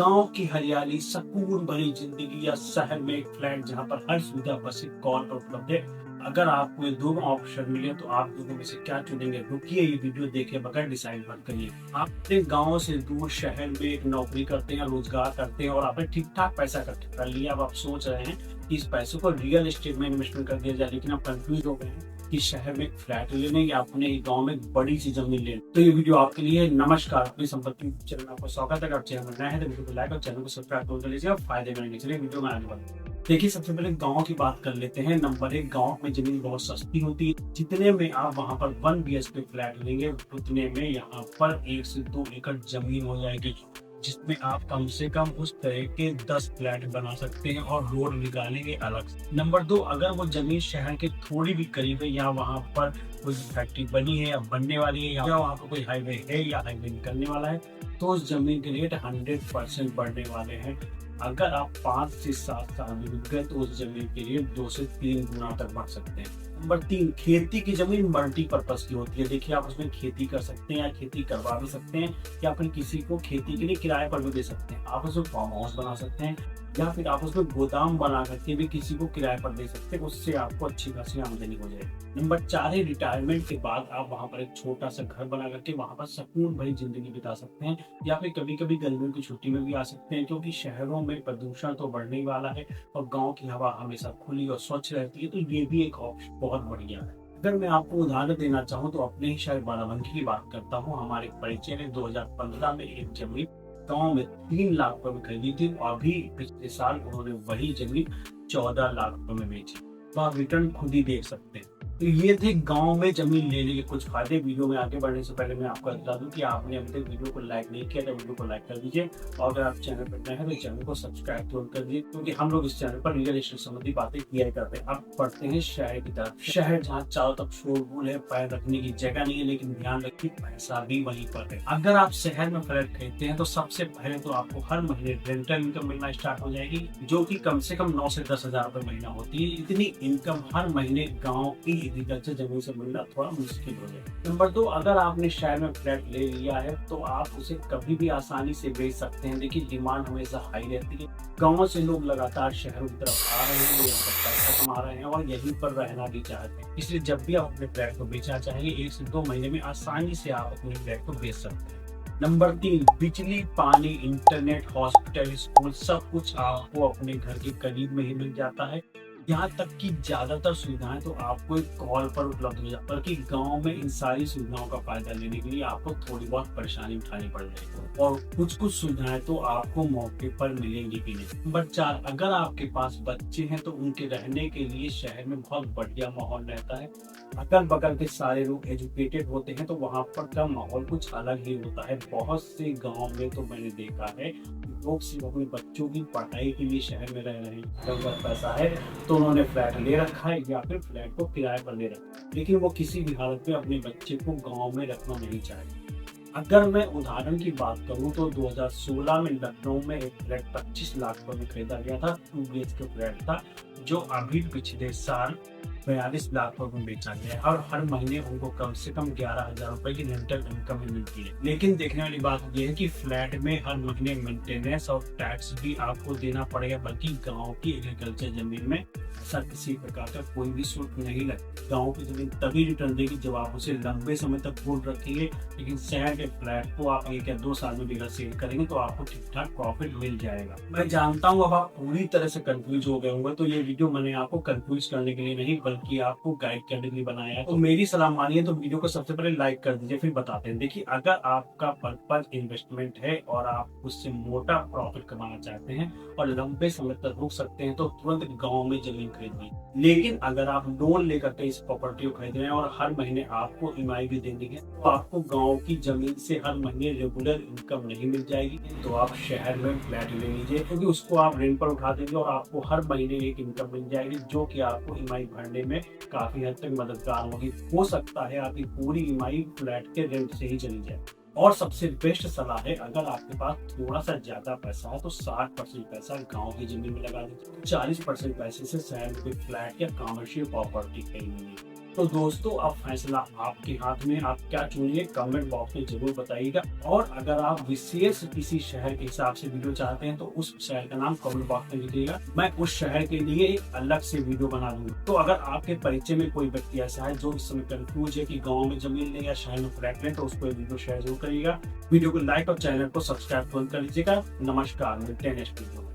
गांव की हरियाली, सुकून भरी जिंदगी या शहर में एक फ्लैट जहां पर हर सुविधा बस एक कॉल पर उपलब्ध है। अगर आपको ये दोनों ऑप्शन मिले तो आप दोनों में से क्या चुनेंगे? रुकिए, ये वीडियो देखे बगैर डिसाइड मत करिए। आप अपने गांव से दूर शहर में एक नौकरी करते हैं, रोजगार करते हैं और आपने ठीक ठाक पैसा इकट्ठा कर लिया। अब आप सोच रहे हैं कि इस पैसे को रियल एस्टेट में इन्वेस्टमेंट कर दिया जाए, लेकिन आप कंफ्यूज हो गए हैं कि शहर में एक फ्लैट लेने या अपने गांव में एक बड़ी सी जमीन लेने। तो ये वीडियो आपके लिए। नमस्कार, अपनी संपत्ति चैनल में आपका स्वागत है। अगर चैनल में नए हैं तो वीडियो को लाइक और चैनल को सब्सक्राइब कर लीजिए और फायदे में चलिए वीडियो में आने वाले। देखिए, सबसे पहले गांव की बात कर लेते हैं। नंबर 1, गांव में जमीन बहुत सस्ती होती है। जितने में आप वहां पर 1 BHK फ्लैट लेंगे उतने में यहाँ पर 1 से 2 एकड़ जमीन हो जाएगी, जिसमें आप कम से कम उस तरह के 10 फ्लैट बना सकते हैं और रोड निकालेंगे अलग से। नंबर 2, अगर वो जमीन शहर के थोड़ी भी करीब है या वहां पर कोई फैक्ट्री बनी है या बनने वाली है या वहां पर कोई हाईवे है या हाईवे निकलने वाला है, तो उस जमीन के रेट 100% बढ़ने वाले हैं। अगर आप 5 से 7 साल में रुक गए तो उस जमीन के रेट 2 से 3 गुना तक बढ़ सकते हैं। नंबर 3, खेती की जमीन मल्टीपर्पज की होती है। देखिए, आप उसमें खेती कर सकते हैं या खेती करवा भी सकते हैं या फिर किसी को खेती के लिए किराए पर भी दे सकते हैं। आप उसमें फार्म हाउस बना सकते हैं या फिर आप उसमें गोदाम बना करके भी किसी को किराए पर दे सकते हैं। उससे आपको अच्छी खासी आमदनी हो जाएगी। नंबर 4 है, रिटायरमेंट के बाद आप वहां पर एक छोटा सा घर बना करके वहां पर सुकून भरी जिंदगी बिता सकते हैं या फिर कभी कभी गर्मियों की छुट्टी में भी आ सकते हैं, क्योंकि शहरों में प्रदूषण तो बढ़ने ही वाला है और गाँव की हवा हमेशा खुली और स्वच्छ रहती है। तो ये भी एक ऑप्शन बहुत बढ़िया है। अगर मैं आपको उदाहरण देना चाहूँ तो अपने ही शहर बाराबंकी की बात करता हूँ। हमारे परिचय ने 2015 में एक जमीन गांव में 3 लाख रुपए में खरीदी थी और अभी पिछले साल उन्होंने वही जमीन 14 लाख रुपए में बेची। तो आप रिटर्न खुद ही देख सकते हैं। तो ये थे गांव में जमीन लेने के कुछ फायदे। वीडियो में आगे बढ़ने से पहले मैं आपको बता दूं कि आपने अभी तक वीडियो को लाइक नहीं किया तो वीडियो को लाइक कर दीजिए और अगर आप चैनल पर नए हैं तो चैनल को सब्सक्राइब जरूर कर दीजिए, क्योंकि हम लोग इस चैनल पर रियल एस्टेट संबंधी बातें किया करते हैं। अब बढ़ते हैं शहर की तरफ। शहर जहाँ चारों तरफ शोरगुल है, पैर रखने की जगह नहीं है, लेकिन ध्यान रखिए पैसा भी वहीं पर है। अगर आप शहर में फ्लैट खरीदते हैं तो सबसे पहले तो आपको हर महीने रेंटल इनकम मिलना स्टार्ट हो जाएगी, जो कि कम से कम 9 से 10 हजार रुपए महीना होती है। इतनी इनकम हर महीने गाँव की एग्रीकल्चर जमीन से मिलना थोड़ा मुश्किल हो जाए। नंबर 2, अगर आपने शहर में फ्लैट ले लिया है तो आप उसे कभी भी आसानी से बेच सकते हैं। देखिए, डिमांड हमेशा हाई रहती है। गाँव से लोग लगातार शहरों की तरफ आ रहे हैं, वो यहाँ पर पैसा कमा रहे हैं और यहीं पर रहना भी चाहते हैं। इसलिए जब भी आप अपने फ्लैट को बेचना चाहेंगे 1 से 2 महीने में आसानी से आप अपने फ्लैट को बेच सकते हैं। नंबर 3, बिजली, पानी, इंटरनेट, हॉस्पिटल, स्कूल सब कुछ आपको अपने घर के करीब में ही मिल जाता है। यहाँ तक कि ज्यादातर सुविधाएं तो आपको एक कॉल पर उपलब्ध हो जाती है, बल्कि गांव में इन सारी सुविधाओं का फायदा लेने के लिए आपको थोड़ी बहुत परेशानी उठानी पड़ जाएगी और कुछ कुछ सुविधाएं तो आपको मौके पर मिलेंगी भी नहीं। नंबर 4, अगर आपके पास बच्चे हैं तो उनके रहने के लिए शहर में बहुत बढ़िया माहौल रहता है। अगल बगल के सारे लोग एजुकेटेड होते हैं तो वहाँ पर का माहौल कुछ अलग ही होता है। बहुत से गाँव में तो मैंने देखा है लोग सिर्फ अपने बच्चों की पढ़ाई के लिए शहर में रह रहे हैं। अगर पैसा है तो उन्होंने फ्लैट ले रखा है या फिर फ्लैट को किराए पर ले रखा है, लेकिन वो किसी भी हालत में अपने बच्चे को गांव में रखना नहीं चाहते। अगर मैं उदाहरण की बात करूं तो 2016 में लखनऊ में एक फ्लैट 25 लाख रुपए में खरीदा गया था। 2 BHK फ्लैट था, जो अभी पिछले साल 42 लाख रुपए में बेचा गया है और हर महीने उनको कम से कम 11,000 रुपए की रेंटल इनकम मिलती है। लेकिन देखने वाली बात यह है कि फ्लैट में हर महीने मेंटेनेंस और टैक्स भी आपको देना पड़ेगा, बल्कि गांव की एग्रीकल्चर जमीन में ऐसा किसी प्रकार का कोई भी शुल्क नहीं लगता। गांव की जमीन तभी रिटर्न देगी जब आप उसे लंबे समय तक होल्ड रखेंगे, लेकिन शहर के फ्लैट को आप 1 या 2 साल में भी सेल करेंगे तो आपको ठीक ठाक प्रॉफिट मिल जाएगा। मैं जानता हूँ अब आप पूरी तरह से कंफ्यूज हो गए होंगे, तो ये वीडियो मैंने आपको कंफ्यूज करने के लिए नहीं बल्कि आपको गाइड करने के लिए बनाया है। तो मेरी सलाह मानिए तो वीडियो को सबसे पहले लाइक कर दीजिए, फिर बताते हैं। देखिए, अगर आपका पर्पज इन्वेस्टमेंट है और आप उससे मोटा प्रॉफिट कमाना चाहते हैं और लंबे समय तक रुक सकते हैं तो तुरंत गाँव में जमीन खरीदिए। लेकिन अगर आप लोन लेकर के इस प्रॉपर्टी को खरीद रहे हैं और हर महीने आपको EMI भी देनी है तो आपको गांव की जमीन से हर महीने रेगुलर इनकम नहीं मिल जाएगी। तो आप शहर में फ्लैट ले लीजिए, क्योंकि उसको आप रेंट पर उठा देंगे और आपको हर महीने एक इनकम मिल जाएगी, जो कि आपको EMI भरने में काफी हद तक मददगार होगी। हो सकता है आपकी पूरी EMI फ्लैट के रेंट से ही चली जाए। और सबसे बेस्ट सलाह है, अगर आपके पास थोड़ा सा ज्यादा पैसा है तो 60% पैसा गांव की जमीन में लगा दीजिए, 40% पैसे से शहर में फ्लैट या कमर्शियल प्रॉपर्टी खरीदेंगे। तो दोस्तों अब फैसला आपके हाथ में, आप क्या चुनिए कमेंट बॉक्स में जरूर बताइएगा। और अगर आप विशेष किसी शहर के हिसाब से वीडियो चाहते हैं तो उस शहर का नाम कमेंट बॉक्स में लिखिएगा, मैं उस शहर के लिए एक अलग से वीडियो बना दूंगा। तो अगर आपके परिचय में कोई व्यक्ति ऐसा है जो इस समय कंफ्यूज है कि गाँव में जमीन ले या शहर में फ्लैट ले, तो उसको वीडियो शेयर जरूर करिएगा। वीडियो को लाइक और चैनल को सब्सक्राइब कर लीजिएगा। नमस्कार, मिलते हैं नेक्स्ट वीडियो।